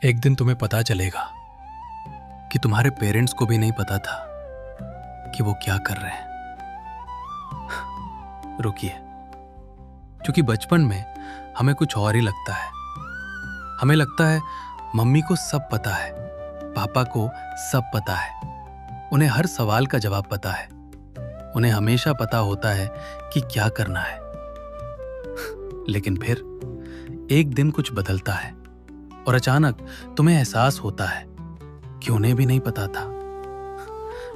एक दिन तुम्हें पता चलेगा कि तुम्हारे पेरेंट्स को भी नहीं पता था कि वो क्या कर रहे हैं। रुकिए, क्योंकि बचपन में हमें कुछ और ही लगता है। हमें लगता है मम्मी को सब पता है, पापा को सब पता है, उन्हें हर सवाल का जवाब पता है, उन्हें हमेशा पता होता है कि क्या करना है। लेकिन फिर एक दिन कुछ बदलता है और अचानक तुम्हें एहसास होता है कि उन्हें भी नहीं पता था।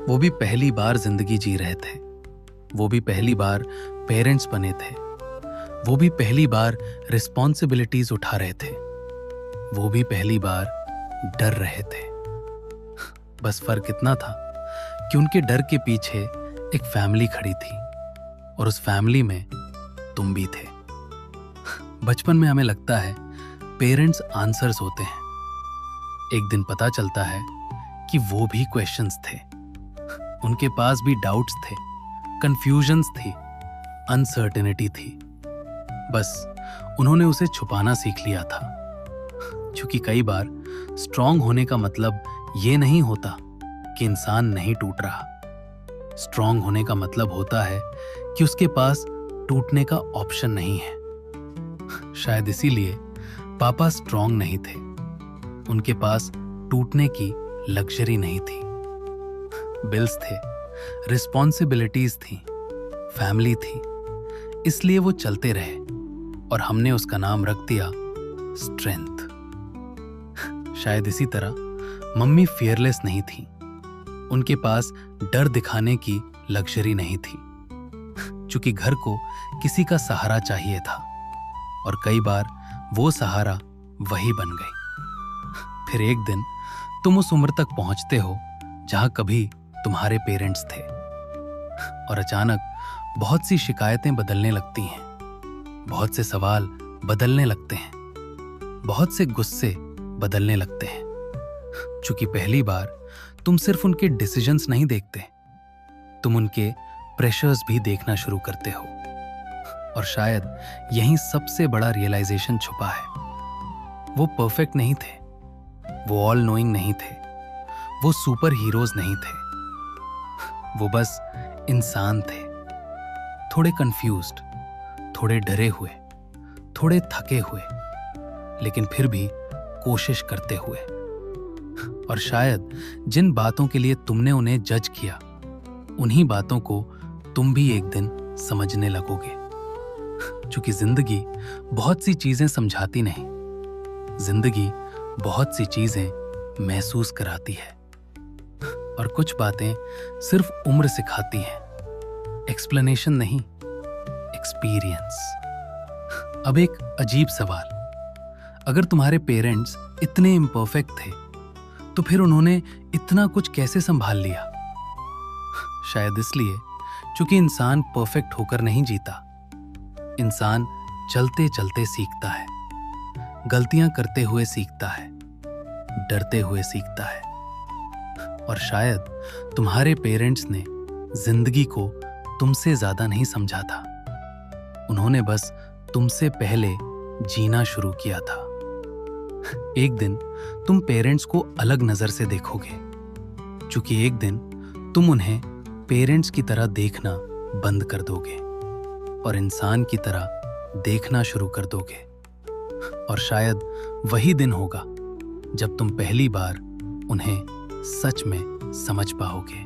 वो भी पहली बार जिंदगी जी रहे थे, वो भी पहली बार पेरेंट्स बने थे, वो भी पहली बार रिस्पॉन्सिबिलिटीज उठा रहे थे, वो भी पहली बार डर रहे थे। बस फर्क इतना था कि उनके डर के पीछे एक फैमिली खड़ी थी और उस फैमिली में तुम भी थे। बचपन में हमें लगता है पेरेंट्स आंसर्स होते हैं। एक दिन पता चलता है कि वो भी क्वेश्चंस थे, उनके पास भी डाउट्स थे, कंफ्यूजन्स थी, अनसर्टेनिटी थी। बस उन्होंने उसे छुपाना सीख लिया था, क्योंकि कई बार स्ट्रांग होने का मतलब ये नहीं होता कि इंसान नहीं टूट रहा। स्ट्रांग होने का मतलब होता है कि उसके पास टूटने का ऑप्शन नहीं है। शायद इसीलिए पापा स्ट्रांग नहीं थे, उनके पास टूटने की लग्जरी नहीं थी। बिल्स थे, रिस्पॉन्सिबिलिटीज थी, फैमिली थी, इसलिए वो चलते रहे और हमने उसका नाम रख दिया स्ट्रेंथ। शायद इसी तरह मम्मी फियरलेस नहीं थी, उनके पास डर दिखाने की लग्जरी नहीं थी, क्योंकि घर को किसी का सहारा चाहिए था और कई बार वो सहारा वही बन गई। फिर एक दिन तुम उस उम्र तक पहुंचते हो जहां कभी तुम्हारे पेरेंट्स थे और अचानक बहुत सी शिकायतें बदलने लगती हैं, बहुत से सवाल बदलने लगते हैं, बहुत से गुस्से बदलने लगते हैं। क्योंकि पहली बार तुम सिर्फ उनके डिसीजंस नहीं देखते, तुम उनके प्रेशर्स भी देखना शुरू करते हो। और शायद यहीं सबसे बड़ा रियलाइजेशन छुपा है। वो परफेक्ट नहीं थे, वो ऑल नोइंग नहीं थे, वो सुपर हीरोज नहीं थे, वो बस इंसान थे, थोड़े कंफ्यूज्ड, थोड़े डरे हुए, थोड़े थके हुए, लेकिन फिर भी कोशिश करते हुए। और शायद जिन बातों के लिए तुमने उन्हें जज किया, उन्हीं बातों को तुम भी एक दिन समझने लगोगे। क्योंकि जिंदगी बहुत सी चीजें समझाती नहीं, जिंदगी बहुत सी चीजें महसूस कराती है। और कुछ बातें सिर्फ उम्र सिखाती है, एक्सप्लेनेशन नहीं, एक्सपीरियंस। अब एक अजीब सवाल, अगर तुम्हारे पेरेंट्स इतने इम्परफेक्ट थे तो फिर उन्होंने इतना कुछ कैसे संभाल लिया? शायद इसलिए क्योंकि इंसान परफेक्ट होकर नहीं जीता, इंसान चलते चलते सीखता है, गलतियां करते हुए सीखता है, डरते हुए सीखता है। और शायद तुम्हारे पेरेंट्स ने जिंदगी को तुमसे ज्यादा नहीं समझा था, उन्होंने बस तुमसे पहले जीना शुरू किया था। एक दिन तुम पेरेंट्स को अलग नजर से देखोगे, क्योंकि एक दिन तुम उन्हें पेरेंट्स की तरह देखना बंद कर दोगे और इंसान की तरह देखना शुरू कर दोगे। और शायद वही दिन होगा जब तुम पहली बार उन्हें सच में समझ पाओगे।